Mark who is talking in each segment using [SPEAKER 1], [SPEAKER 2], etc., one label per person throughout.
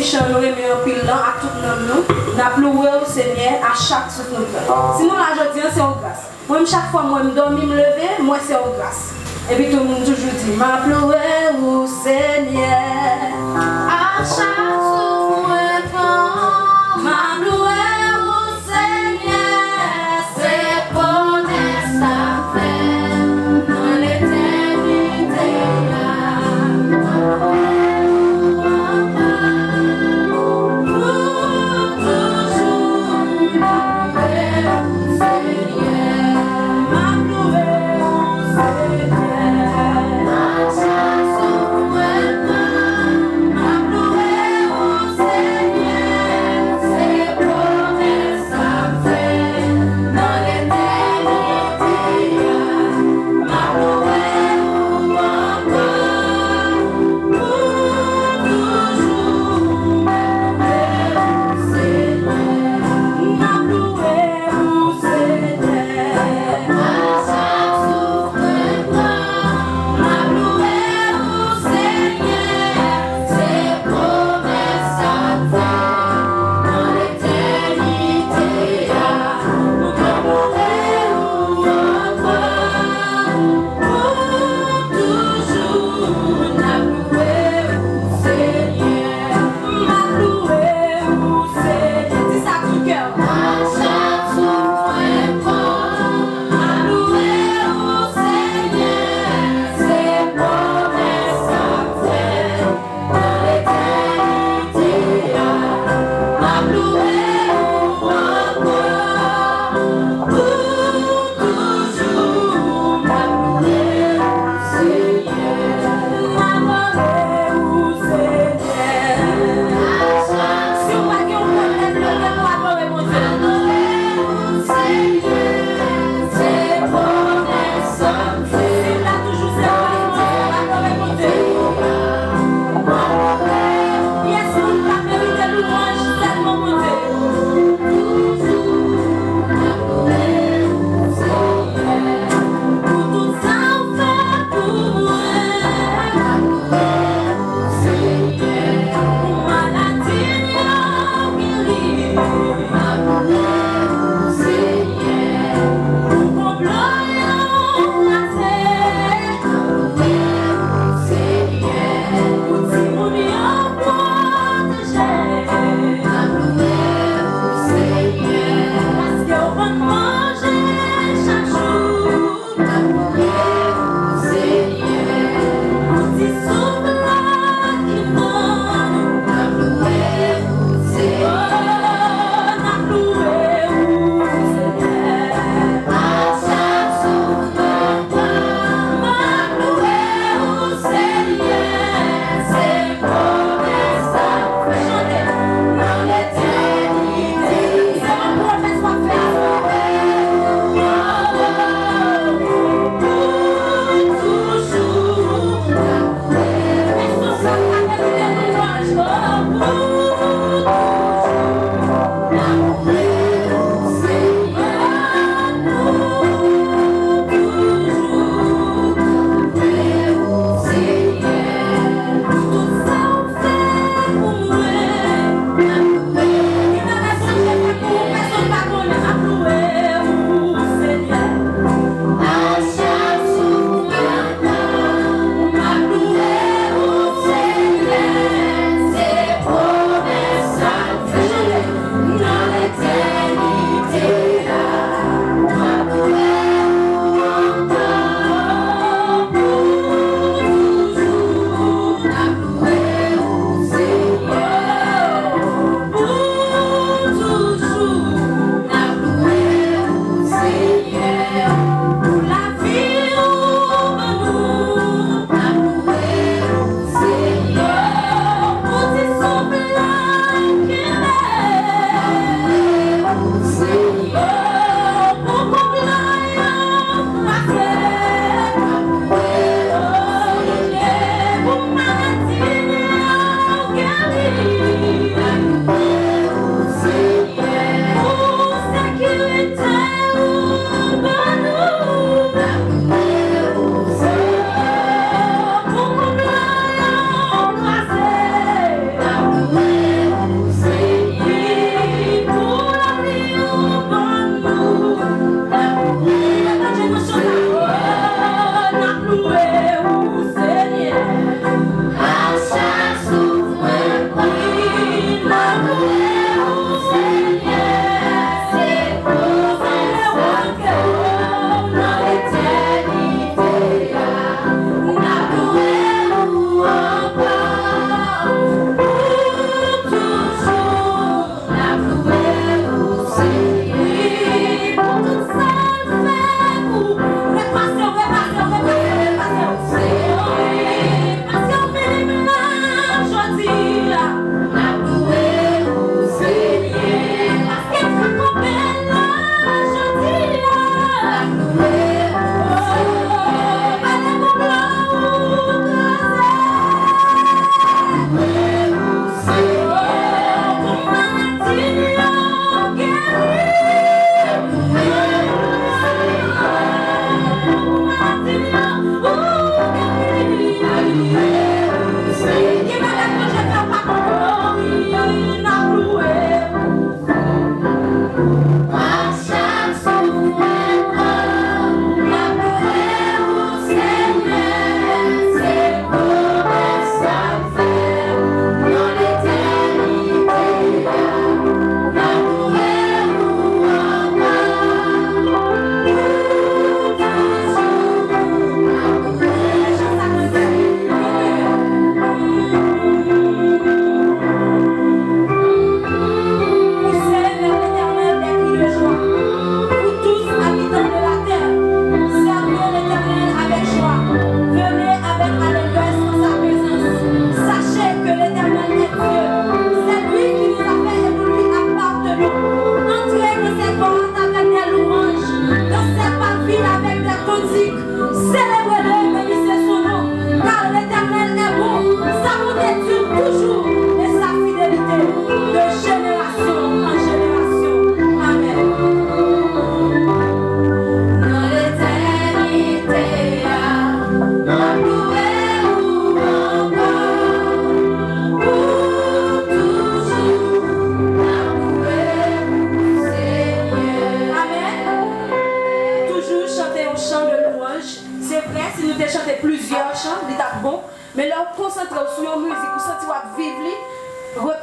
[SPEAKER 1] petit chant nous remet un pile là à tout nous. N'a plus au Seigneur à chaque souffle nous. Sinon la journée c'est en grâce. Moi chaque fois moi me dormir me lever, moi c'est en grâce. Et puis tout le monde toujours dit m'a pleuré au Seigneur à chaque souffle m'a pleuré au Seigneur c'est pour sa fin dans l'éternité là.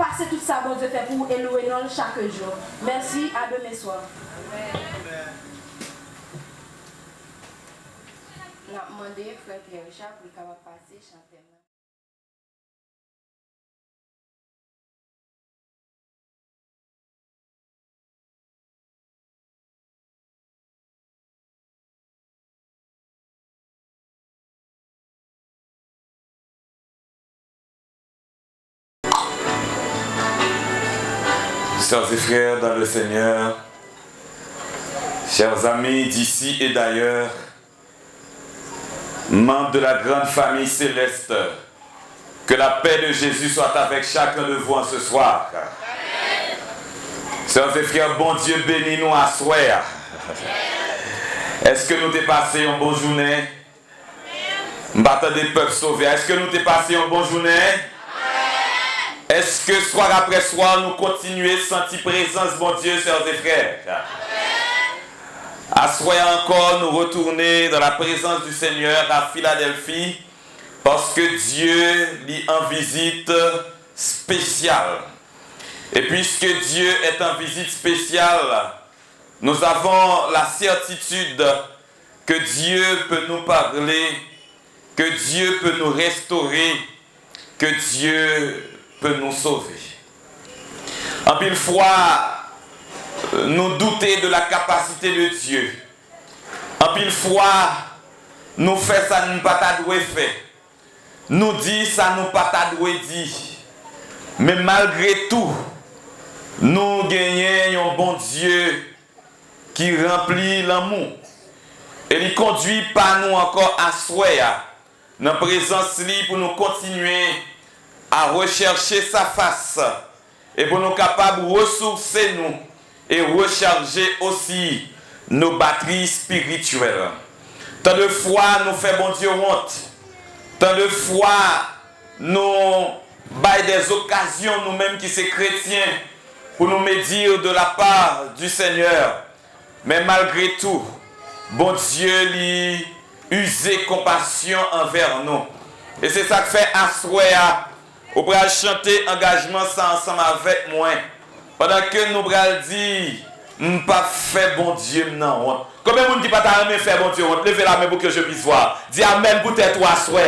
[SPEAKER 1] passer tout ça, bon Dieu, fait pour et louer non chaque jour. Merci, à demain soir.
[SPEAKER 2] On a demandé frère Pierre Richard pour qu'il passer chanter.
[SPEAKER 3] Sœurs et frères dans le Seigneur, chers amis d'ici et d'ailleurs, membres de la grande famille céleste, que la paix de Jésus soit avec chacun de vous en ce soir. Sœurs et frères, bon Dieu bénis nous à soir. Est-ce que nous t'ai passé une bonne journée? M'attendez des peuples sauvés. Est-ce que nous t'ai passé une bonne journée? Est-ce que soir après soir, nous continuons à sentir présence, bon Dieu, sœurs et frères? À soir encore, nous retourner dans la présence du Seigneur à Philadelphie, parce que Dieu lit en visite spéciale. Et puisque Dieu est en visite spéciale, nous avons la certitude que Dieu peut nous parler, que Dieu peut nous restaurer, que Dieu peut nous sauver. En pile fois, nous douter de la capacité de Dieu. En pile fois, nous fait ça nous pas t'adoué fait. Nous dit ça nous pas t'adoué dit. Mais malgré tout, nous gagnons un bon Dieu qui remplit l'amour. Et il conduit par nous encore à soir dans la présence libre pour nous continuer à rechercher sa face et pour nous capables de ressourcer nous et recharger aussi nos batteries spirituelles. Tant de fois nous fait bon Dieu honte. Tant de fois nous baillons des occasions nous-mêmes qui sommes chrétiens pour nous médire de la part du Seigneur. Mais malgré tout, bon Dieu lui usé compassion envers nous. Et c'est ça que fait assoir. Vous pourrez chanter engagement ça ensemble avec moi. Pendant que nous pourrons dire, nous pas fait bon Dieu non honte. Combien de monde qui pas jamais fait bon Dieu honte? Levez la main pour que je puisse voir. Dis amen pour tes toi assoir.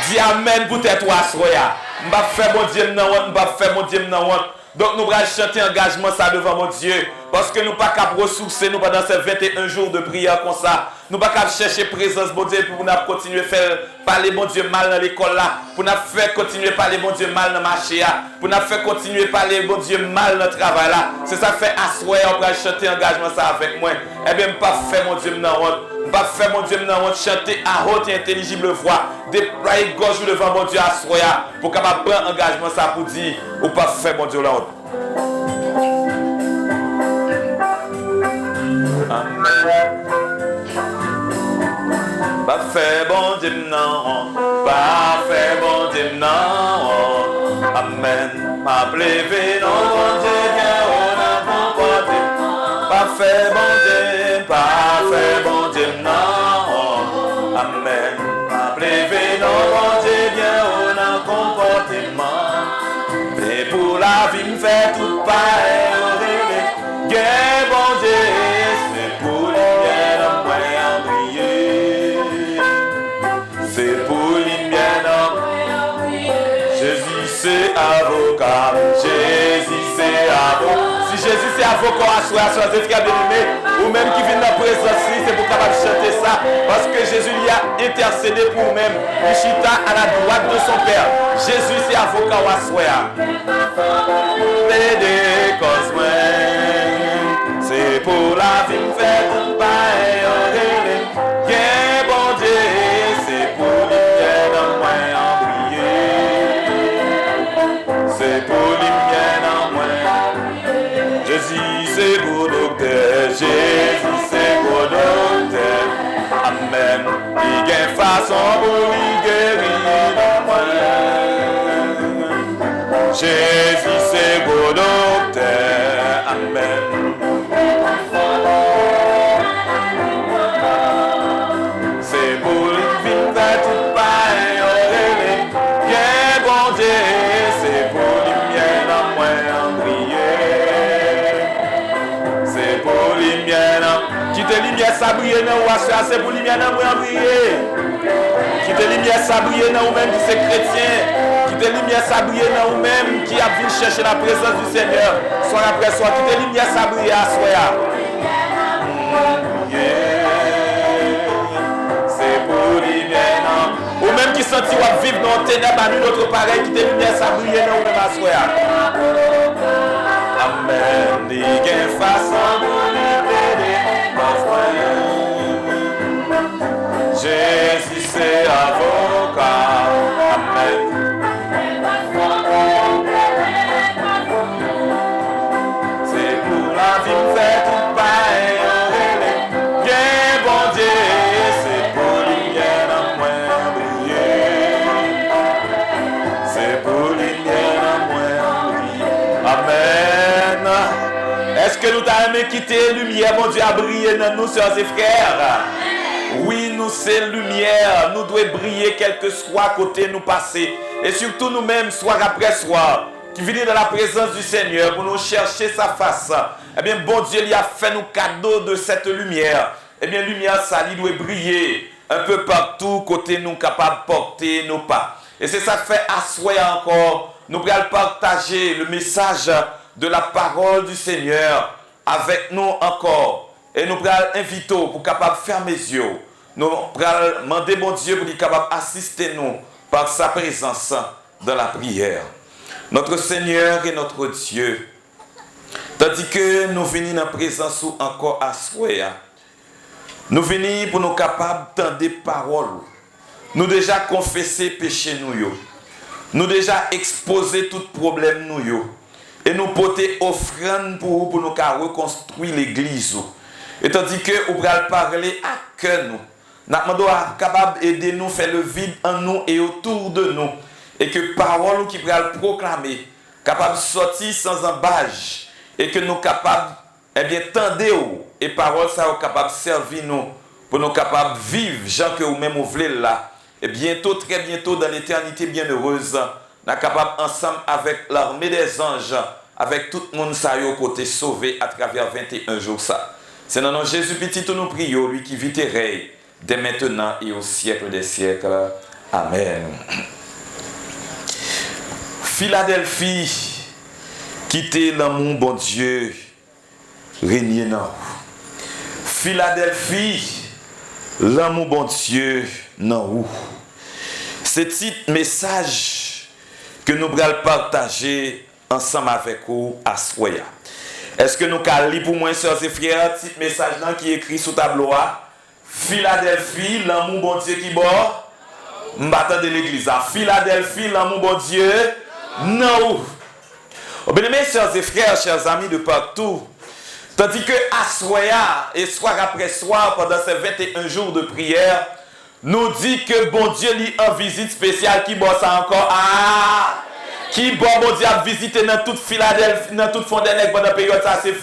[SPEAKER 3] Dis amen pour tes toi assoir. Nous pas fait bon Dieu non honte, nous pas fait bon Dieu non honte. Donc nous allons chanter engagement ça devant mon Dieu. Parce que nous ne pouvons pas ressourcer nous pendant ces 21 jours de prière comme ça. Nous ne pouvons pas chercher présence bon Dieu pour nous continuer à faire parler bon Dieu mal dans l'école là. Pour nous faire continuer à parler bon Dieu mal dans le marché là. Pour nous faire continuer à parler bon Dieu mal dans le travail là. C'est ça que fait asseoir, on va chanter engagement ça avec moi. Eh bien, je ne pas faire mon Dieu dans honte. Je ne pas faire mon Dieu dans honte. Chanter à haute et intelligible voix. Déployer gorge devant mon Dieu asseoir. Pour capable prendre engagement ça pour dire ou pas faire mon Dieu la honte. Amen. Pas fait bon Dieu non, pas fait bon Dieu non. Amen. M'a plevé non bon Dieu bien on a comporté. Pas fait bon Dieu, pas fait bon Dieu non. Amen. M'a plevé non bon Dieu bien on a comportement. Et pour la vie me fait tout pareil. Bien bon Dieu, c'est pour les bien en moi briller. C'est pour les bien en Jésus c'est avocat, Jésus c'est avocat. Si Jésus c'est avocat à soi, à des frères bien-aimés, ou même qui viennent dans la présence, c'est pour capable chanter ça. Parce que Jésus lui a intercédé pour nous-mêmes. Michita à la droite de son Père. Jésus c'est avocat à soi. Plaider cause moi. C'est pour la vie me fait tout pareil en délai. Bien bon Dieu, c'est pour les bien en moi en prier. C'est pour les bien en moi. Jésus c'est pour docteur, Jésus c'est pour docteur. Amen. Il y a une façon pour lui guérir en moi. Jésus c'est pour docteur. Amen. C'est pour une vie de tout pareil, bien bon Dieu, c'est pour une bien Quitte lumière ça briller dans ou c'est pour lumière dans moi briller. Quitte lumière ça briller dans ou même qui c'est chrétien. Quitte lumière ça briller dans ou même qui a venu chercher la présence du Seigneur. Soir après soir, quitte lumière ça briller à soir. C'est pour lumière non. Ou même qui sentit ou vivre dans le ténèbres à nous notre pareil, quitte lumière ça briller dans ou même à soir. Amen. Il y a une façon de Jésus c'est avocat. Amen. C'est pour la vie fait tout pareil. Bien bon Dieu, c'est pour lumière en moi briller. C'est pour lumière en moi briller. Amen. Est-ce que nous t'avons aimé quitter lumière, mon Dieu, à briller dans nous, sœurs et frères? Oui, nous, c'est lumière. Nous devons briller quel que soit côté nous passer. Et surtout nous-mêmes, soir après soir, qui venons dans la présence du Seigneur pour nous chercher sa face. Eh bien, bon Dieu, il a fait nous cadeau de cette lumière. Eh bien, lumière, ça, il doit briller un peu partout, côté nous capables de porter nos pas. Et c'est ça que fait asseoir encore. Nous allons partager le message de la parole du Seigneur avec nous encore. Et nous allons inviter pour capable fermer les yeux. Nous allons demander bon Dieu pour être capable d'assister nous par sa présence dans la prière. Notre Seigneur et notre Dieu, tandis que nous venons dans la présence ou encore à souhait, nous venons pour nous capables d'entendre des paroles. Nous déjà confesser péché nous. Nous déjà exposer tout problème nous. Et nous porter offrande pour nous reconstruire l'église. Et tandis que nous allons parler à cœur nous. Nous sommes capables d'aider nous, faire le vide en nous et autour de nous. Et que parole qui pourra proclamer, capable de sortir sans embâche. Et que nous capables, eh bien, tendez-vous. Et parole ça est capable de servir nous. Pour nous capables de vivre, gens que vous-même vous voulez là. Et bientôt, très bientôt, dans l'éternité bienheureuse, nous sommes capables ensemble avec l'armée des anges, avec tout le monde ça y côté sauvé à travers 21 jours ça. C'est dans le nom de Jésus petit que nous prions, lui qui vit et règne, dès maintenant et au siècle des siècles. Amen. Philadelphie, quittez l'amour, bon Dieu, régnez dans vous. Philadelphie, l'amour, bon Dieu, dans vous. Ce titre message que nous allons partager ensemble avec vous à Soya. Est-ce que nous allons lire pour moi, sœurs et frères, petit message qui est écrit sur le tableau? Philadelphie, l'amour, bon Dieu qui bord. M'attend de l'église. Philadelphie, l'amour, bon Dieu. Non. Bien-aimés, sœurs et frères, chers amis de partout, tandis que à Soya, et soir après soir, pendant ces 21 jours de prière, nous dit que bon Dieu lit en visite spéciale qui bosse encore. Ah! Qui bon Dieu a visité dans toute Philadelphie, dans toute Fontenay pendant la période, ça c'est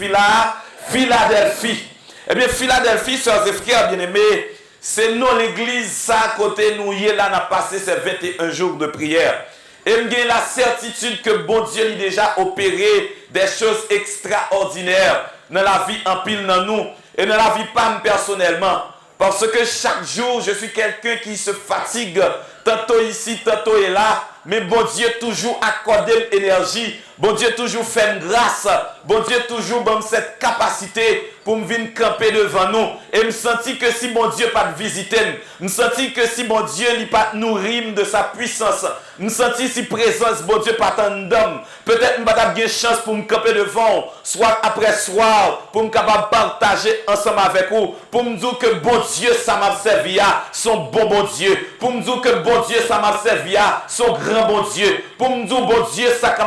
[SPEAKER 3] Philadelphie. Eh bien, Philadelphie, sœurs et frères bien-aimés, c'est nous l'église, ça à côté nous, là, on a passé ces 21 jours de prière. Et j'ai la certitude que bon Dieu a déjà opéré des choses extraordinaires dans la vie en pile dans nous et dans la vie pas personnellement. Parce que chaque jour, je suis quelqu'un qui se fatigue, tantôt ici, tantôt et là. Mais bon Dieu toujours accordé l'énergie. Bon Dieu toujours fait grâce. Bon Dieu toujours donne cette capacité pour me venir camper devant nous. Et me sentir que si bon Dieu pas de visiter, me sentir que si bon Dieu n'est pas nourrir de sa puissance, me sentir si présence bon Dieu pas tant d'homme. Peut-être me pas de chance pour me camper devant, soir après soir, pour me capable partager ensemble avec vous, pour me dire que bon Dieu ça m'a servi à son bon Dieu, pour me dire que bon Dieu ça m'a servi à son grand bon Dieu, pour me dire bon Dieu ça que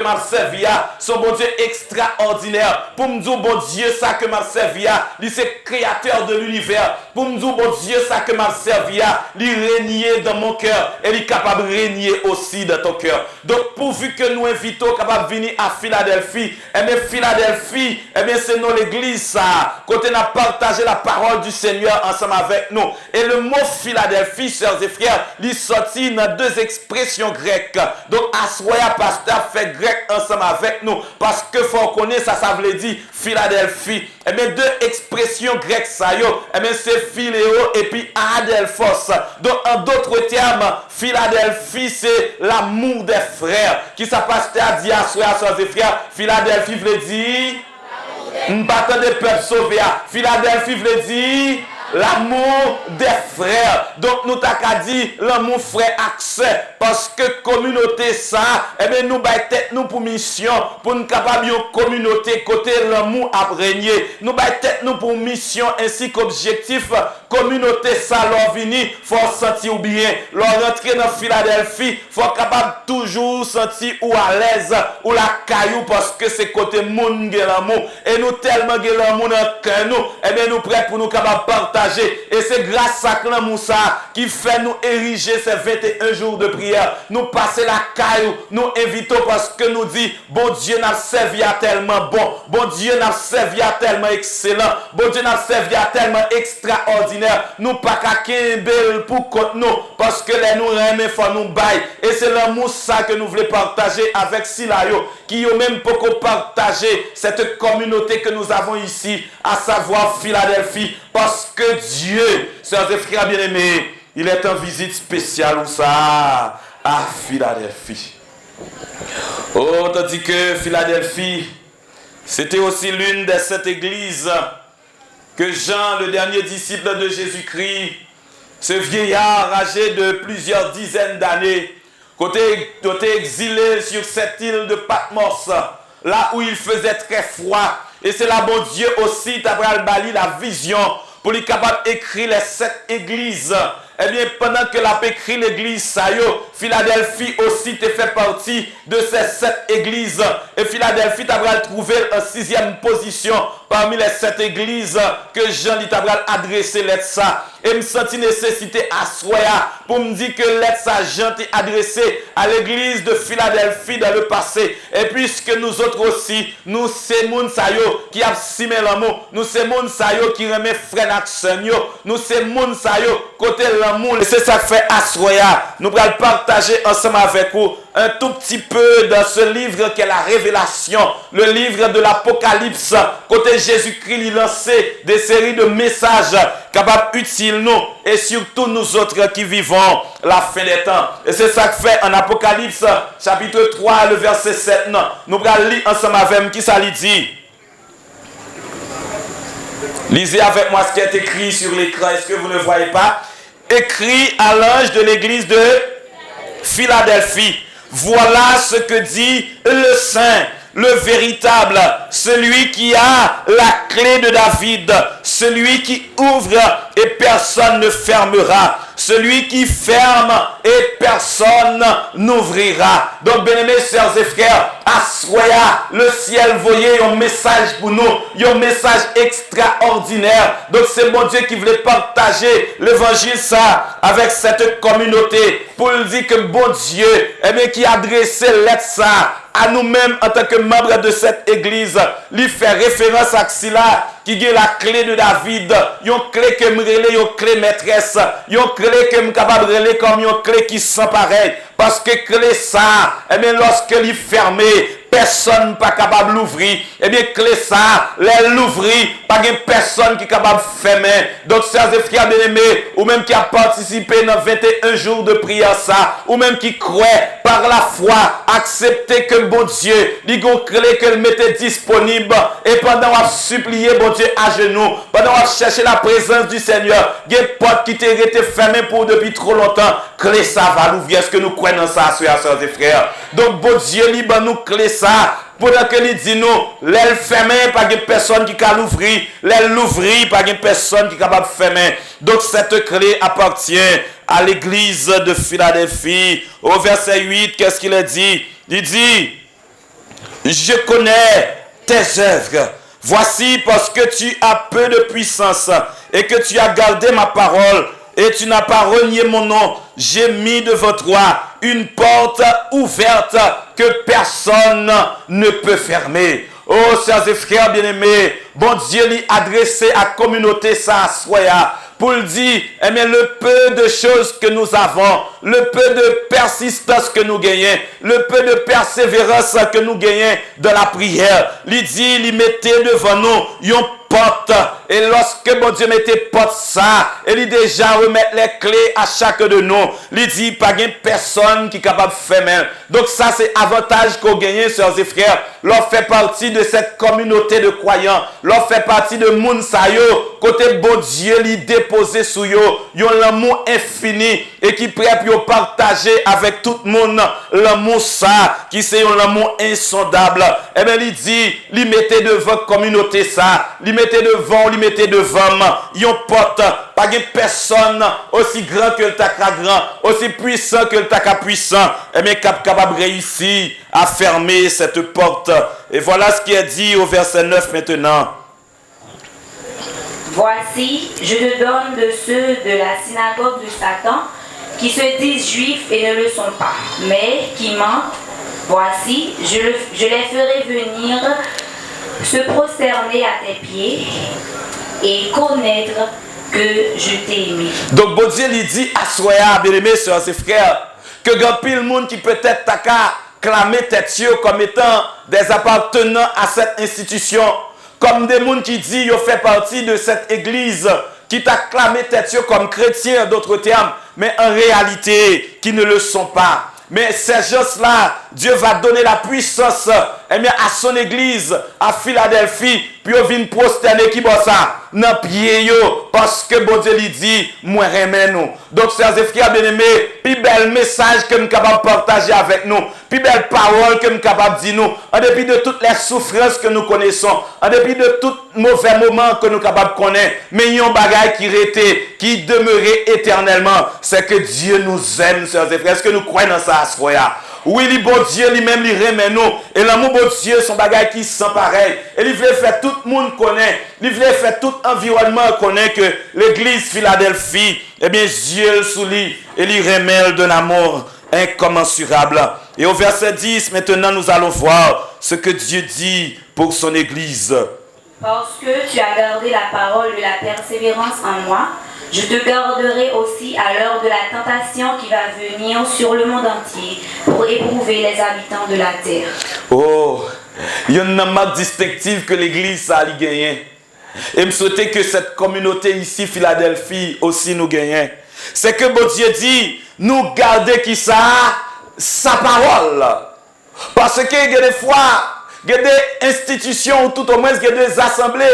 [SPEAKER 3] m'a servi à son bon Dieu extraordinaire, pour me dire bon Dieu ça que m'a servi à lui c'est créateur de l'univers, pour me dire bon Dieu ça que m'a servi à lui régner dans mon cœur et lui capable de régner aussi dans ton cœur. Donc pourvu que nous invitons capable de venir à Philadelphie, et bien Philadelphie, et bien c'est nous l'église ça, côté on a partagé la parole du Seigneur ensemble avec nous. Et le mot Philadelphie, sœurs et frères, il sortit dans deux expressions expression grecque. Donc, assoya, pasteur, fait grec ensemble avec nous. Parce que faut connaître ça, ça veut dire Philadelphie. Eh bien, deux expressions grecques, ça y est. Eh bien, c'est Philéo et puis Adelphos. Donc, en d'autres termes, Philadelphie, c'est l'amour des frères. Qui ça, pasteur, dit assoya, soeurs et frères. Philadelphie veut dire m'battons des peuples sauvés. Philadelphie veut dire l'amour des frères. Donc nous t'as dit l'amour frère accès parce que communauté ça, eh bien nous bail tête nous pour mission pour nous capable une communauté côté l'amour a régner. Nous bail tête nous pour mission ainsi qu'objectif communauté ça leur venir faut sentir bien. Leur rentrer dans Philadelphie, faut capable toujours sentir ou à l'aise ou la caillou parce que c'est côté monde qui l'amour et nous tellement que l'amour dans cœur nous, eh bien nous prêts pour nous capable partager. Et c'est grâce à l'amour ça qui fait nous ériger ces 21 jours de prière. Nous passer la caillou, nous invitons parce que nous dit, bon Dieu n'a servi à tellement bon, bon Dieu n'a servi à tellement excellent, bon Dieu n'a servi à tellement extraordinaire. Nous pas qu'à belle pour contre nous parce que les nous aimons, faut nous bailler. Et c'est l'amour ça que nous voulons partager avec Silayo qui ont même beaucoup partagé cette communauté que nous avons ici, à savoir Philadelphie. Parce que Dieu, sœurs et frères bien-aimés, il est en visite spéciale ou ça à Philadelphie. Oh, tandis que Philadelphie, c'était aussi l'une des sept églises que Jean, le dernier disciple de Jésus-Christ, ce vieillard âgé de plusieurs dizaines d'années, côté exilé sur cette île de Patmos, là où il faisait très froid. Et c'est là, bon Dieu aussi, Tabral Bali, la vision pour lui capable d'écrire les 7 églises. Eh bien, pendant que l'a écrit l'église Sayo, Philadelphie aussi te fait partie de ces 7 églises. Et Philadelphie Tabral trouvé en 6e position parmi les 7 églises que Jean Tabral adressé lettre ça. Et me senti nécessité à soya pour me dire que lettre ça Jean t'est adressé à l'église de Philadelphie dans le passé. Et puisque nous autres aussi, nous c'est moun Sayo qui a simé l'amour, nous c'est moun Sayo qui remet frère action, nous c'est moun Sayo côté l'amour. Et c'est ça que fait Asroya. Nous allons partager ensemble avec vous un tout petit peu dans ce livre qui est la révélation, le livre de l'Apocalypse. Côté Jésus-Christ, il lançait des séries de messages capables utiles nous et surtout nous autres qui vivons la fin des temps. Et c'est ça que fait en Apocalypse chapitre 3, le verset 7. Non. Nous allons lire ensemble avec moi qui ça lui dit. Lisez avec moi ce qui est écrit sur l'écran. Est-ce que vous ne voyez pas? Écrit à l'ange de l'église de Philadelphie. Voilà ce que dit le Saint, le véritable, celui qui a la clé de David, celui qui ouvre et personne ne fermera, celui qui ferme et personne n'ouvrira. Donc, bien-aimés, sœurs et frères, assoya, le ciel voyait un message pour nous, un message extraordinaire. Donc, c'est mon Dieu qui voulait partager l'évangile ça avec cette communauté pour lui dire que bon Dieu, eh bien, qui a adressé l'être ça à nous-mêmes en tant que membres de cette église, lui fait référence à cela qui a la clé de David, une clé que me relais, une clé maîtresse, une clé que me capable de relais comme une clé qui sent pareil, parce que clé ça, eh bien lorsque l'est fermé, personne pas capable d'ouvrir. Eh bien, clé ça, l'ouvrir, pas de personne qui est capable de fermer. Donc, sœurs et frères bien-aimés, ou même qui a participé dans 21 jours de prière ça, ou même qui croit par la foi, accepter que bon Dieu, il y a une clé qu'elle mettait disponible, et pendant qu'on a supplié bon Dieu à genoux, pendant qu'on a cherché la présence du Seigneur, il y a une porte qui était restée fermée pour depuis trop longtemps, clé ça va l'ouvrir. Est-ce que nous croyons dans ça, sœurs et frères? Donc, bon Dieu, il nous clé ça. Pendant que nous dit nous, l'aile fermée, pas de personne qui peut l'ouvrir, l'aile l'ouvrir, pas de personne qui est capable de fermer. Donc cette clé appartient à l'église de Philadelphie. Au verset 8, qu'est-ce qu'il a dit? Il dit, je connais tes œuvres. Voici parce que tu as peu de puissance et que tu as gardé ma parole et tu n'as pas renié mon nom. J'ai mis devant toi une porte ouverte que personne ne peut fermer. Oh, sœurs et frères bien-aimés, bon Dieu lui adressé à la communauté ça à soya pour le dire, eh bien, le peu de choses que nous avons, le peu de persistance que nous gagnons, le peu de persévérance que nous gagnons dans la prière, il dit, il mettait devant nous, une porte. Et lorsque bon Dieu mettait porte ça, il déjà remettre les clés à chaque de nous. Il dit, pas de personne qui est capable de faire même. Donc ça, c'est avantage qu'on gagne, sœurs et frères. L'on fait partie de cette communauté de croyants. L'on fait partie de moun sa yo. Côté bon Dieu, il déposé sous yo. Yon l'amour infini et qui prêt pour partager avec tout le monde l'amour ça, qui c'est un amour insondable. Eh bien, il dit, il mettait devant communauté ça. Il mettait devant, il mettait devant. Yon porte, pas de personne aussi grand que le taka grand, aussi puissant que le taka puissant. Eh bien, capable de réussir à fermer cette porte. Et voilà ce qui est dit au verset 9 maintenant.
[SPEAKER 2] Voici, je te donne de ceux de la synagogue de Satan qui se disent juifs et ne le sont pas, mais qui mentent. Voici, je les ferai venir se prosterner à tes pieds et connaître que je t'ai aimé.
[SPEAKER 3] Donc, bon Dieu lui dit à Soya, bien-aimés, sœurs et frères, que grand pile monde qui peut-être t'a clamer tête comme étant des appartenants à cette institution, comme des gens qui disent qu'ils font partie de cette église, qui t'a clamé tête comme chrétien, d'autres termes, mais en réalité, qui ne le sont pas. Mais ces gens-là, Dieu va donner la puissance à son église, à Philadelphie, puis on vient prosterner qui boit ça dans pied yo, parce que bon Dieu lui dit, moi remets nous. Donc, chers et frères bien-aimés, plus bel message que nous sommes capables de partager avec nous, plus belle parole que nous sommes capables de dire nous, en dépit de toutes les souffrances que nous connaissons, en dépit de tout mauvais moments que nous sommes capables de connaître, mais il y a un bagage qui demeurait éternellement, c'est que Dieu nous aime, chers et frères. Est-ce que nous croyons dans ça, Asroya? Oui, le bon Dieu lui-même, il remet nous. Et l'amour bon Dieu, son bagage qui sent pareil. Et il voulait faire tout le monde connaît. Il voulait faire tout environnement connaît que l'église Philadelphie, eh bien, Dieu sous lui, et il remet de l'amour incommensurable. Et au verset 10, maintenant, nous allons voir ce que Dieu dit pour son église.
[SPEAKER 2] Parce que tu as gardé la parole de la persévérance en moi, je te garderai aussi à l'heure de la tentation qui va venir sur le monde entier pour éprouver les habitants de la terre.
[SPEAKER 3] Oh, il y a une marque distinctive que l'église a gagné. Et me souhaiter que cette communauté ici, Philadelphie, aussi nous gagne. C'est que bon Dieu dit, nous garder qui ça, sa parole. Parce que il y a des fois, il y a des institutions, ou tout au moins il y a des assemblées,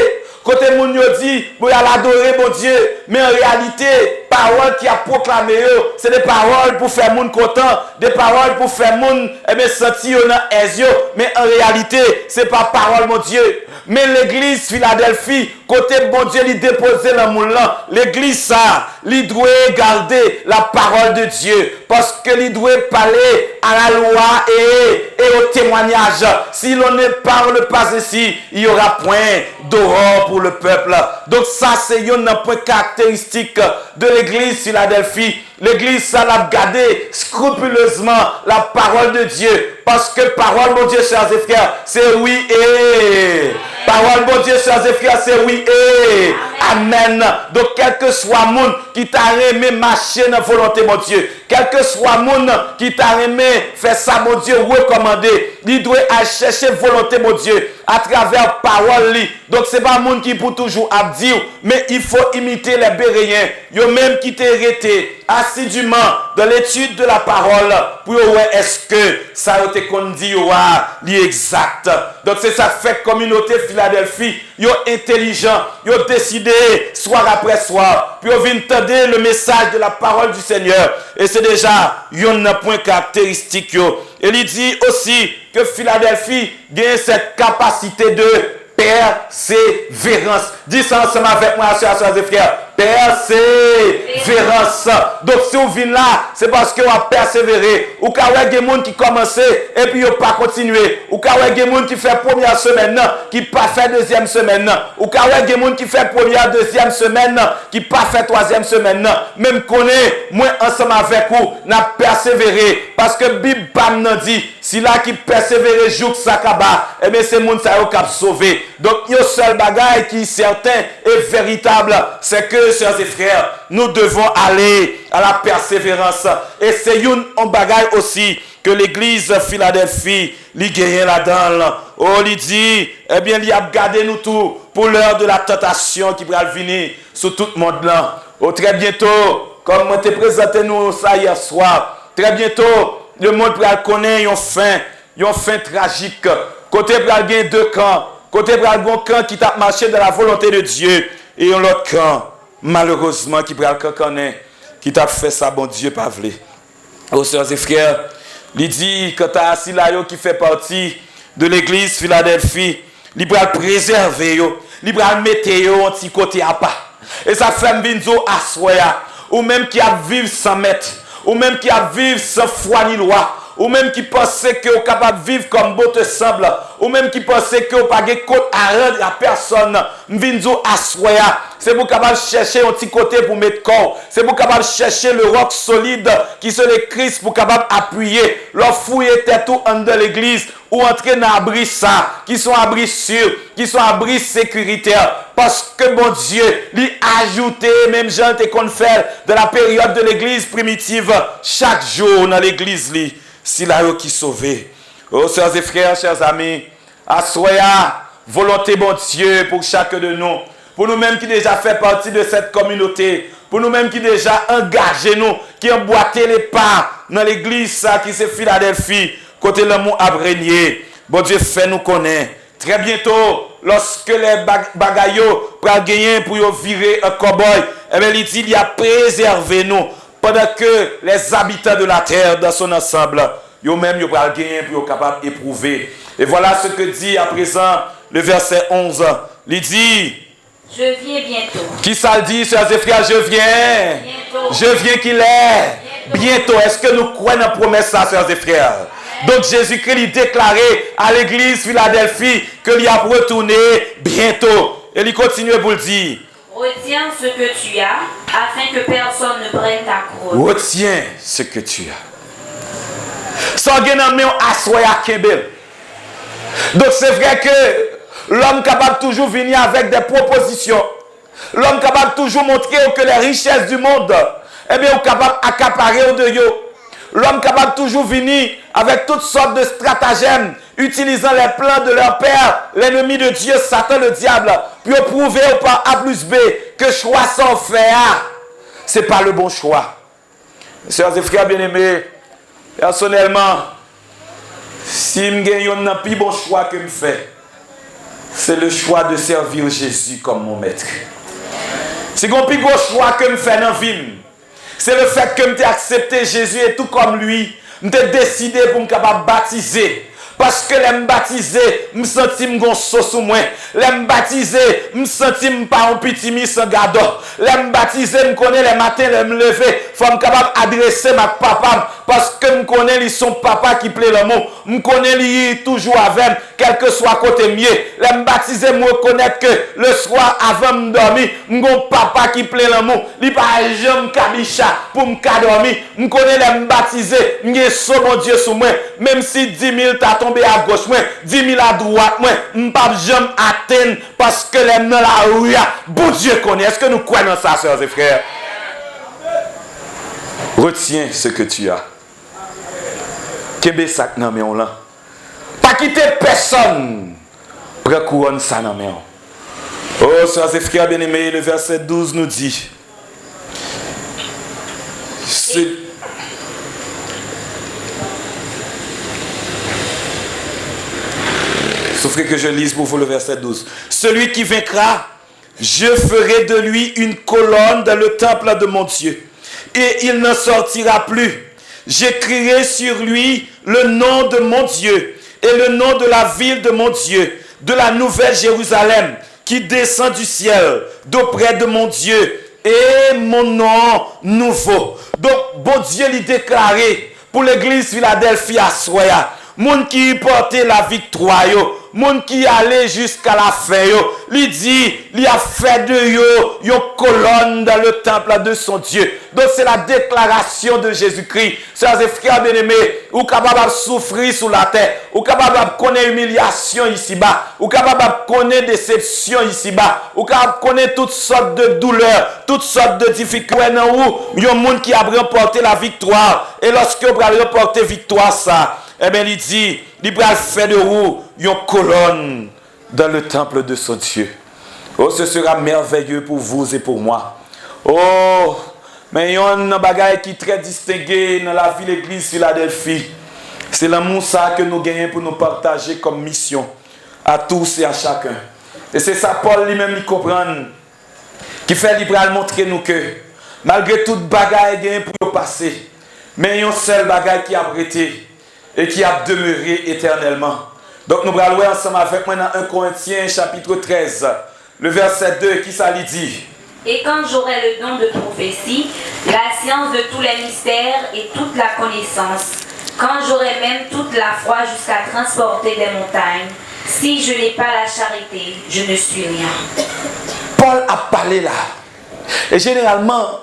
[SPEAKER 3] côté moun yo dit, pour l'adorer mon Dieu, mais en réalité, paroles qui a proclamé, c'est des paroles pour faire moun content, des paroles pour faire moun sentir dans les yeux, mais en réalité, c'est pas parole mon Dieu. Mais l'église Philadelphie, côté bon Dieu, il déposé dans moun là, l'église ça, il doit garder la parole de Dieu, parce que il doit parler à la loi et au témoignage. Si l'on ne parle pas ici, il y aura point d'horreur pour le peuple. Donc ça, c'est un point caractéristique de l'église Philadelphie. L'église, ça l'a gardé scrupuleusement la parole de Dieu. Parce que parole, mon Dieu, chers et frères, c'est oui et. Parole, mon Dieu, chers et frères, c'est oui et. Amen. Donc, quel que soit le monde qui t'a aimé marcher dans la volonté, mon Dieu, quel que soit le monde qui t'a aimé faire ça, mon Dieu, recommander, il doit aller chercher volonté, mon Dieu, à travers parole. Donc, ce n'est pas le monde qui peut toujours dire, mais il faut imiter les Béréens. Yo même qui t'est arrêté assidûment dans l'étude de la parole pour voir est-ce que ça a été conduit ou exact. Donc c'est ça fait communauté Philadelphie, yo intelligent, yo décidé soir après soir, puis on vient entendre le message de la parole du Seigneur et c'est déjà un point caractéristique yo. Et il dit aussi que Philadelphie gagne cette capacité de persévérance. Dis ça ensemble avec moi, chers et frères. Persévérance. Donc si vous venez là, c'est parce que vous avez persévéré. Ou quand vous avez des gens qui commencent et puis vous n'avez pas continué. Ou quand vous avez des gens qui font première semaine, qui pas fait deuxième semaine. Ou quand vous avez des gens qui font première, deuxième semaine, qui pas fait troisième semaine. Même qu'on est, moi ensemble avec vous, n'a persévéré. Parce que Bible dit, Si là qui persévère jour ça kaba, eh bien c'est moun ça yo k'ap sauvé. Donc il y a seul bagage qui est certain et véritable, c'est que chers et frères, nous devons aller à la persévérance. Et c'est un bagage aussi que l'église Philadelphie li gagne là-dedans. Oh, il dit, eh bien, il a gardé nous tout pour l'heure de la tentation qui va venir sur tout le monde là. Oh, très bientôt, comme on te présenté nous ça hier soir, très bientôt, le monde va connaître une fin tragique. Côté va gagner deux camps. Côté va un camp qui t'a marché dans la volonté de Dieu et un autre camp, malheureusement, qui va connaître, qui t'a fait ça, bon Dieu, pas voulu. Oh, sœurs et frères, il dit que tu as assis là qui fait partie de l'église Philadelphie, il va préserver, il va mettre un petit côté à part. Et ça fait un binzo à soi, ou même qui a vivre sans maître, ou même qui a vivre sans foi ni loi, ou même qui pensait que vous êtes capable de vivre comme beau te semble, ou même qui pensait que vous n'avez pas de compte à rendre à personne, m'vinzo assoya. C'est vous capable de chercher un petit côté pour mettre corps. C'est vous capable de chercher le roc solide qui sont les Christ pour capable appuyer. Leur fouiller tout en de l'église ou entrer dans l'abri ça, qui sont abris sûrs, qui sont abris sécuritaires. Parce que bon Dieu, lui ajouté, même gens qu'on fait de la période de l'église primitive, chaque jour dans l'église, si là qui sauvé. Oh, sœurs et frères, chers amis, assoya, volonté bon Dieu pour chacun de nous. Pour nous-mêmes qui déjà fait partie de cette communauté, pour nous-mêmes qui déjà engagés nous, qui emboîté les pas dans l'église qui c'est Philadelphie, côté l'amour a régné. Bon Dieu fait nous connaître. Très bientôt, lorsque les bagaillots pour gagner pour virer un cowboy, eh bien, il dit il a préservé nous pendant que les habitants de la terre dans son ensemble, eux-mêmes ils vont gagner pour être capables d'éprouver. Et voilà ce que dit à présent le verset 11. Il dit
[SPEAKER 2] je viens bientôt.
[SPEAKER 3] Qui ça le dit, chers et frères, je viens.
[SPEAKER 2] Bientôt.
[SPEAKER 3] Je viens qu'il est. Bientôt. Est-ce que nous croyons en promesse ça, chers et frères? Donc Jésus-Christ lui déclaré à l'église Philadelphie qu'il a retourné bientôt. Et il continue pour le dire.
[SPEAKER 2] Retiens ce que tu as, afin que personne ne prenne ta couronne.
[SPEAKER 3] Retiens ce que tu as. Sans gagner à soi à Kembel. Donc c'est vrai que l'homme capable toujours venir avec des propositions. L'homme capable toujours montrer que les richesses du monde, eh bien, est capable d'accaparer de yo. L'homme capable toujours venir avec toutes sortes de stratagèmes, utilisant les plans de leur père, l'ennemi de Dieu, Satan, le diable, pour prouver par A plus B que choix sans faire, ce n'est pas le bon choix. Sœurs et frères bien-aimés, personnellement, si je gagne un plus bon choix que je fais, c'est le choix de servir Jésus comme mon maître. C'est un plus gros choix que je fais dans la vie. C'est le fait que je accepté Jésus et tout comme lui, je décidé pour me baptiser. Parce que les baptisés, je me sens que sauce ou moins. Les baptisés, je me sens pas un petit mis sans gado. Les baptisés, je connais les matins, je me lever. Il faut me capable adresser ma papa. Parce que je connais ils sont papa qui plaît le mot. Je connais lui toujours avec, quel que soit côté mieux. Les baptisés, me reconnaître que le soir avant de dormir, je papa qui plaît le mot. Il pas jamais kabicha pour me dormir. Je connais les baptisés, je suis mon Dieu sur moi. Même si 10 000 t'as tombé à gauche, 10 000 à droite, je ne peux jamais atteindre parce que les dans la rue, bon Dieu connaît. Est-ce que nous croyons ça, sœurs et frères? Retiens ce que tu as. Kebe sak nan men là. Pas quitter personne. Prends couronne ça nan men. Oh, sœurs et frères bien-aimés, le verset 12 nous dit. Sauf que je lise pour vous le verset 12. Celui qui vaincra, je ferai de lui une colonne dans le temple de mon Dieu. Et il n'en sortira plus. J'écrirai sur lui le nom de mon Dieu et le nom de la ville de mon Dieu, de la nouvelle Jérusalem qui descend du ciel d'auprès de mon Dieu et mon nom nouveau. Donc, bon Dieu lui déclaré pour l'église Philadelphie à Soya. Moun qui portait la victoire, moun qui allait jusqu'à la fin, il dit, il a fait de yo une colonne dans le temple de son Dieu. Donc c'est la déclaration de Jésus-Christ. Sœurs et frères bien-aimés, ou capable de souffrir sur la terre, ou capable de connaître humiliation ici-bas, ou capable de connaître déception ici-bas, ou capable de connaître toutes sortes de douleurs, toutes sortes de difficultés. Il y a un monde qui a remporté la victoire. Et lorsque vous allez remporter victoire, ça, eh bien, il dit, il va faire de vous une colonne dans le temple de son Dieu. Oh, ce sera merveilleux pour vous et pour moi. Oh, mais il y a un bagage qui est très distingué dans la vie de l'église Philadelphie. C'est l'amour ça que nous gagnons pour nous partager comme mission à tous et à chacun. Et c'est ça Paul lui-même il comprend, qui fait libéral montrer nous que malgré toute bagaille gagne pour passer, mais il y a un seul bagaille qui a prêté et qui a demeuré éternellement. Donc nous allons voir ensemble avec moi dans 1 Corinthiens chapitre 13, le verset 2 qui ça lui dit.
[SPEAKER 2] Et quand j'aurai le don de prophétie, la science de tous les mystères et toute la connaissance, quand j'aurai même toute la foi jusqu'à transporter des montagnes, si je n'ai pas la charité, je ne suis rien.
[SPEAKER 3] Paul a parlé là. Et généralement,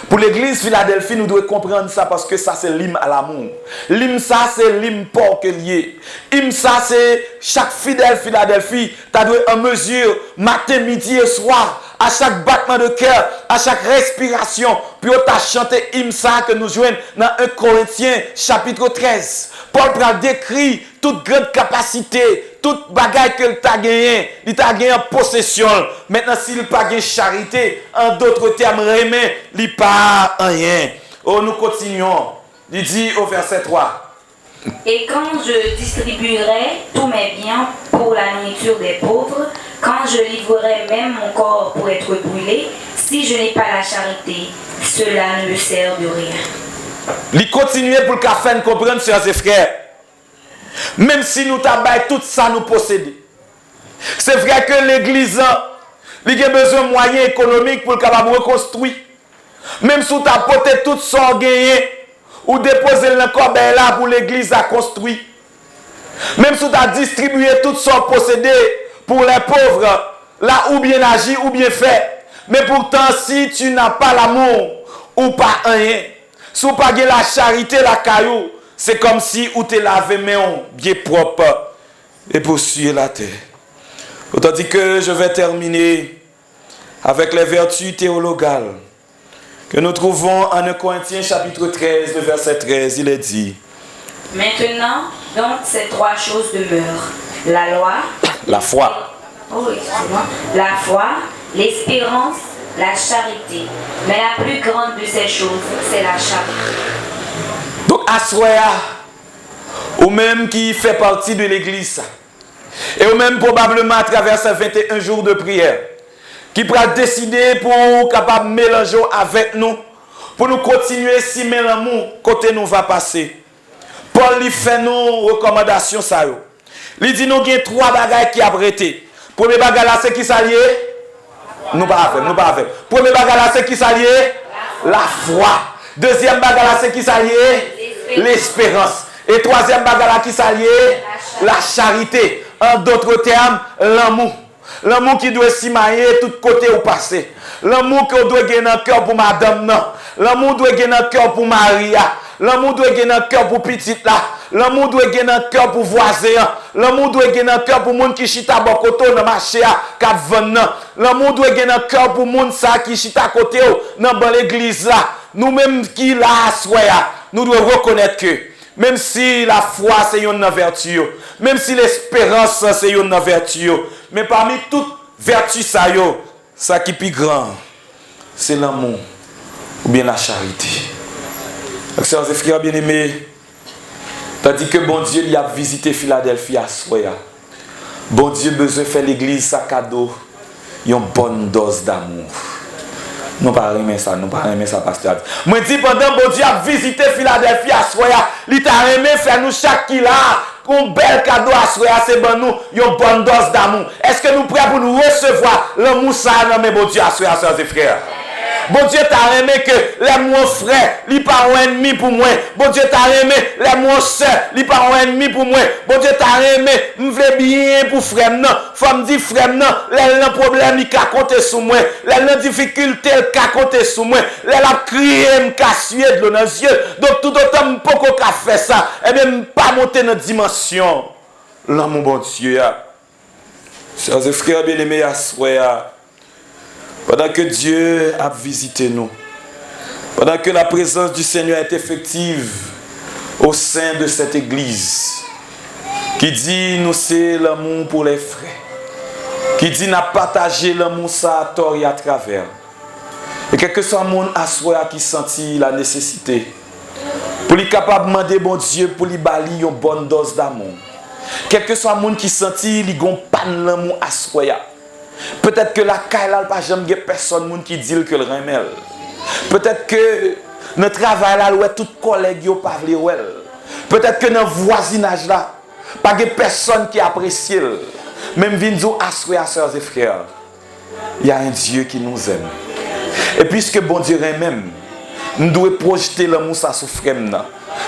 [SPEAKER 3] pour l'église Philadelphie, nous devons comprendre ça parce que ça c'est l'hymne à l'amour. L'hymne ça c'est l'hymne pour que lié. L'hymne ça c'est chaque fidèle Philadelphie, tu dois en mesure, matin, midi et soir, à chaque battement de cœur, à chaque respiration, puis on t'a chanté l'hymne ça que nous jouons dans 1 Corinthiens chapitre 13. Paul prend décrit toute grande capacité, toute bagaille que tu as gagné, il t'a gagné en possession. Maintenant, s'il n'a pas gagné charité, en d'autres termes, remet, il n'a pas rien. Oh, nous continuons. Il dit au verset 3.
[SPEAKER 2] Et quand je distribuerai tous mes biens pour la nourriture des pauvres, quand je livrerai même mon corps pour être brûlé, si je n'ai pas la charité, cela ne me sert de rien.
[SPEAKER 3] Il continue pour qu'à faire comprendre, sœurs et frères. Même si nous t'avons tout ça nous posséder. C'est vrai que l'église a besoin de moyens économiques pour capable reconstruire. Même si tu as porté tout ça gagné ou déposé le corps là pour l'église à construire. Même si tu as distribué tout ça possédé pour les pauvres, là ou bien agi ou bien fait. Mais pourtant si tu n'as pas l'amour ou pas rien, si tu n'as pas la charité, la caillou, c'est comme si ou te lavé main bien propre et poursuivre la terre. Autant dit que je vais terminer avec les vertus théologales que nous trouvons en 1 Corinthiens chapitre 13, le verset 13, il est dit.
[SPEAKER 2] Maintenant, donc ces trois choses demeurent. La loi,
[SPEAKER 3] la foi.
[SPEAKER 2] Oh, excusez-moi. La foi, l'espérance, la charité. Mais la plus grande de ces choses, c'est la charité.
[SPEAKER 3] Donc, Assoya, ou même qui fait partie de l'église, et ou même probablement à travers ces 21 jours de prière, qui pourra décider pour capable mélanger avec nous, pour nous continuer si l'amour côté nous va passer. Paul lui fait nos recommandations ça yo. Il dit nous avons trois bagages qui a prêté. Premier bagage là c'est qui s'allié? Nous pas avec. Premier bagage là c'est qui s'allié? La foi. Deuxième bagage là c'est qui s'allié? L'espérance. Et troisième bagage là qui s'allié? La charité. En d'autres termes, l'amour. L'amour qui doit s'imaginer tout côté au passé. L'amour que doit gagner dans le cœur pour madame non. L'amour doit gagner dans le cœur pour Maria. L'amour doit gagner dans le cœur pour petite là. L'amour doit gagner dans le cœur pour voisin. L'amour doit gagner dans le cœur pour monde qui chita bokoto dans marché à 4 L'amour doit gagner dans le cœur pour monde ça qui chita côté dans l'église là. Nous même qui là soya, nous devons reconnaître que même si la foi c'est une vertu, même si l'espérance c'est une vertu, mais parmi toutes vertus ça qui est plus grand, c'est l'amour ou bien la charité. Sœurs et frères bien-aimés, tandis que bon Dieu il a visité Philadelphie à Soya, bon Dieu besoin de faire l'église sa cadeau, une bonne dose d'amour. Nous pas aimer ça, pasteur. Moi dis pendant bon Dieu a visité Philadelphie à Soya, il t'a aimé faire nous chaque qui là, un bel cadeau à Soya, c'est bon nous, une bonne dose d'amour. Est-ce que nous prêts pour nous recevoir l'amour ça dans mes bon Dieu à Soya, sœurs et frères? Bon Dieu t'a aimé que les mon frère, il pas un ennemi pour moi. Bon Dieu t'a aimé les mon soeur, il pas un ennemi pour moi. Bon Dieu t'a aimé, me veut bien pour frère non. Femme dit frère non, les problème il ka compter sur moi. Les difficultés il ka compter sur moi. Les la crier me ka suer de l'eau dans les yeux. Donc tout autant me pas qu'on faire ça, et même pas monter dans dimension. Là mon bon Dieu. Chers et frères bien-aimés, pendant que Dieu a visité nous, pendant que la présence du Seigneur est effective au sein de cette église, qui dit nous c'est l'amour pour les frères, qui dit n'a partagé l'amour ça à tort et à travers, et quel que soit le monde qui sentit la nécessité, pour lui capable de demander bon Dieu pour lui bali une bonne dose d'amour. Quel que soit le monde qui sentit li gon pan l'amour à soya. Peut-être que la caille là pas jamais personne monde qui dit que le remel. Peut-être que notre travail là ouais tout collègue yo pas vle wel. Peut-être que dans voisinage là pas personne qui apprécie. Même vinzo à soya sœurs et frères. Il y a un Dieu qui nous aime. Et puisque bon Dieu aime, nous devons projeter l'amour ça sous frère.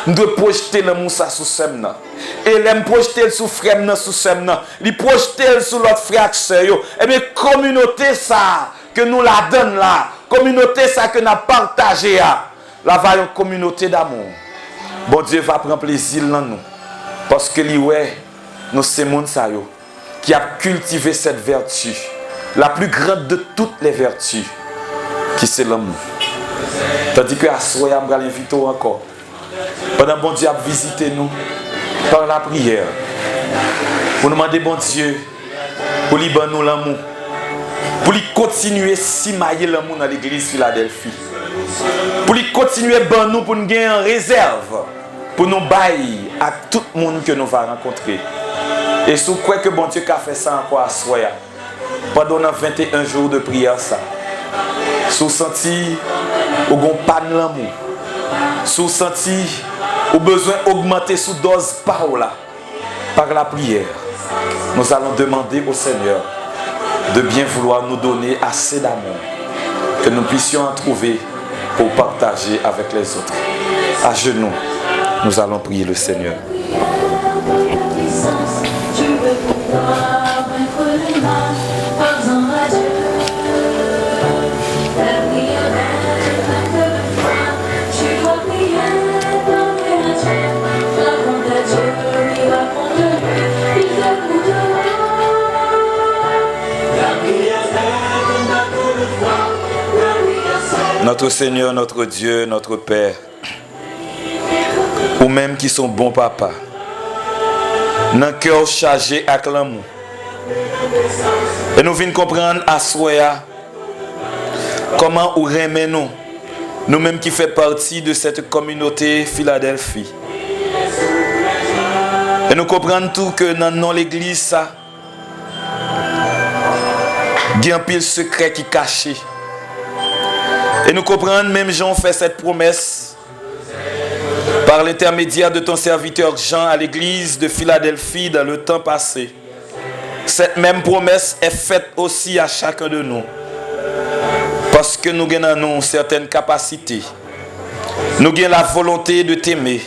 [SPEAKER 3] Nous devons projeter l'amour ça sous sœur. Et l'aime projeter sous frère sous sœur. Li projeter sur l'autre frère sœur. Et bien communauté ça que nous la donne là, communauté ça que nous partagé là, la va une communauté d'amour. Bon Dieu va prendre plaisir dans nous parce que li ouais nous c'est monde ça yo qui a cultivé cette vertu, la plus grande de toutes les vertus qui c'est l'amour. Tandis que à soya m'va l'inviter encore. Pendant bon Dieu a visité nous par la prière. Pour nous demander bon Dieu pour lui donner l'amour. Pour lui continuer à simailler l'amour dans l'église Philadelphie. Pour lui continuer à nous pour nous gagner en réserve. Pour nous bailler à tout le monde que nous allons rencontrer. Et si vous croyez que bon Dieu a fait ça encore à soya. Pendant 21 jours de prière ça. Si vous sentez au gon pas de l'amour. Si vous sentez au besoin d'augmenter sous dose par la prière, nous allons demander au Seigneur de bien vouloir nous donner assez d'amour que nous puissions en trouver pour partager avec les autres. À genoux, nous allons prier le Seigneur. Notre Seigneur, notre Dieu, notre Père, ou même qui sont bons papas, dans le cœur chargé avec l'amour. Et nous venons comprendre à Soya comment nous aimons nous-mêmes qui faisons partie de cette communauté Philadelphie. Et nous comprenons tout que dans l'église, ça, il y a un pile secret qui est caché. Et nous comprenons, même Jean fait cette promesse par l'intermédiaire de ton serviteur Jean à l'église de Philadelphie dans le temps passé. Cette même promesse est faite aussi à chacun de nous. Parce que nous avons certaines capacités. Nous avons la volonté de t'aimer,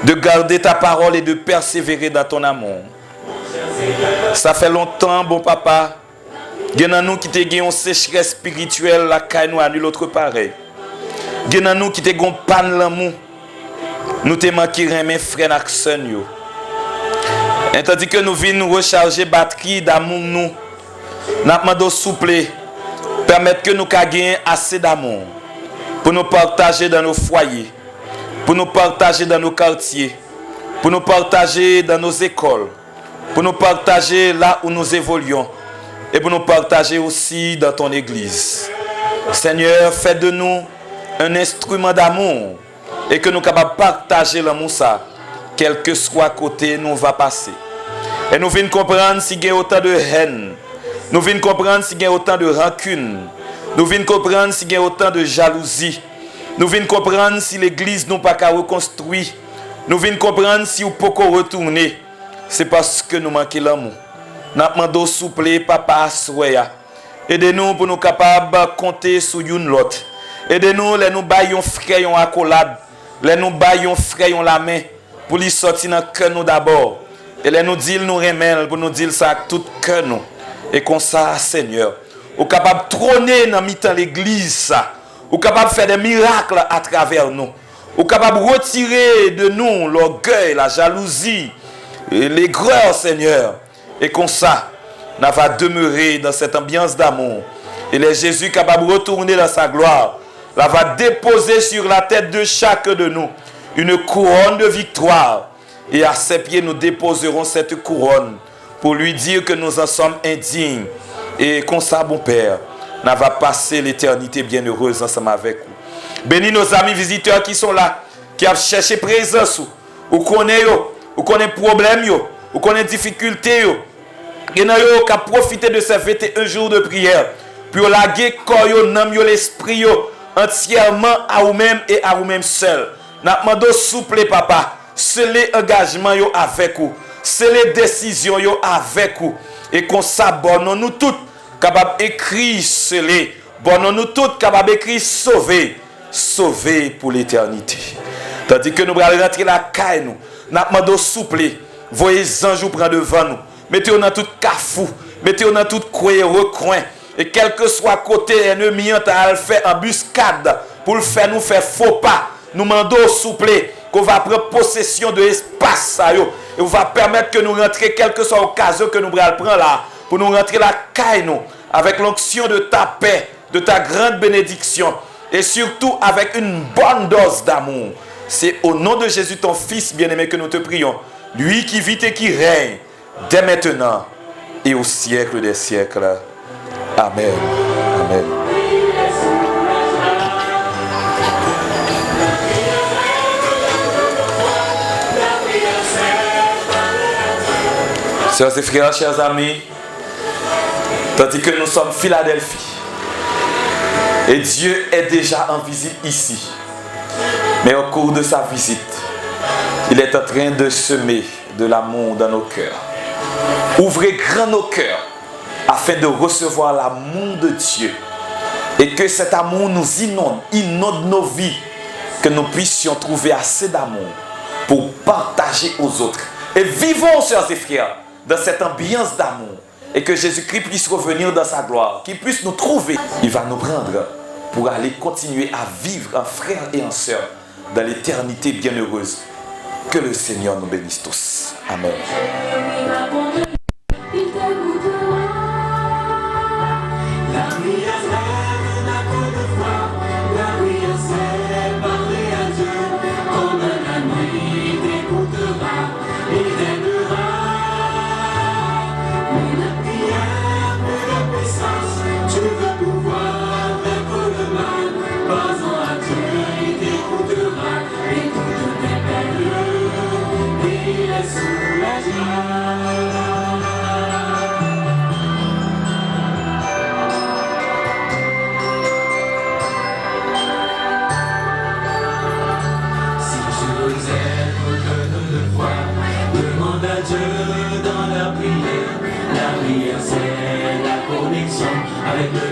[SPEAKER 3] de garder ta parole et de persévérer dans ton amour. Ça fait longtemps, bon papa, il y a nous qui te une sécheresse spirituelle la caille nous à nul autre pareil. Il y a nous qui te gon pan l'amour. Nous te manquer mes frères et sœurs yo. Et tandis que nous venons recharger batterie d'amour nous. N'a demandé souple permettre que nous gagnions assez d'amour pour nous partager dans nos foyers, pour nous partager dans nos quartiers, pour nous partager dans nos écoles, pour nous partager là où nous évoluons. Et pour nous partager aussi dans ton église. Seigneur, fais de nous un instrument d'amour et que nous soyons capables de partager l'amour ça, quel que soit côté nous va passer. Et nous venons comprendre s'il y a autant de haine, nous venons comprendre s'il y a autant de rancune, nous venons comprendre s'il y a autant de jalousie, nous venons comprendre si l'église n'a pas qu'à reconstruire, nous venons comprendre si nous ne pouvons pas retourner. C'est parce que nous manquons l'amour. Nous demandons souple, papa, soya, Aidez-nous pour nous capables de compter sur une l'autre. Aidez-nous, les nous baillons frère en accolade. Les nous baillons frère la main pour lui sortir dans le cœur nous d'abord. Et les nous dire nous remèlent pour nous dire ça avec tout cœur nous. Et comme ça, Seigneur, ou capable de trôner dans mi-temps l'église ça. Ou capable de faire des miracles à travers nous. Ou capable de retirer de nous l'orgueil, la jalousie, l'aigreur, Seigneur. Et comme ça, nous va demeurer dans cette ambiance d'amour. Et les Jésus capable de retourner dans sa gloire. Là va déposer sur la tête de chacun de nous une couronne de victoire. Et à ses pieds, nous déposerons cette couronne pour lui dire que nous en sommes indignes. Et comme ça, mon Père, nous va passer l'éternité bienheureuse ensemble avec vous. Bénis nos amis visiteurs qui sont là, qui ont cherché présence, ou connaissent problème, ou connaissent difficulté, et qui ont profité de ces 21 jours de prière pour laguer corps, l'esprit entièrement à vous-même et à vous-même seul. Nous demandons souple, papa, c'est les engagements avec vous, c'est les décisions avec vous, et qu'on s'abonne nous toutes capables d'écrire scellé, bon nous toutes capables d'écrire sauver pour l'éternité. Tandis que nous allons rentrer la caille nous demandons souple, voyez les anges prendre devant nous, mettez-vous dans tout cafou, mettez-vous dans tout recoin, et quel que soit côté ennemi, on a fait embuscade pour le faire nous faire faux pas. Nous demandons souple qu'on va prendre possession de l'espace et on va permettre que nous rentrions quelle que soit l'occasion que nous allons prendre là pour nous rentrer la caille nous avec l'onction de ta paix, de ta grande bénédiction et surtout avec une bonne dose d'amour. C'est au nom de Jésus ton fils bien-aimé que nous te prions, lui qui vit et qui règne dès maintenant et au siècle des siècles. Amen. Amen. Sœurs et frères, chers amis, tandis que nous sommes Philadelphie, et Dieu est déjà en visite ici, mais au cours de sa visite, il est en train de semer de l'amour dans nos cœurs. Ouvrez grand nos cœurs afin de recevoir l'amour de Dieu et que cet amour nous inonde nos vies, que nous puissions trouver assez d'amour pour partager aux autres. Et vivons, sœurs et frères, dans cette ambiance d'amour et que Jésus-Christ puisse revenir dans sa gloire, qu'il puisse nous trouver. Il va nous prendre pour aller continuer à vivre en frères et en sœurs dans l'éternité bienheureuse. Que le Seigneur nous bénisse tous. Amen.
[SPEAKER 4] Avec le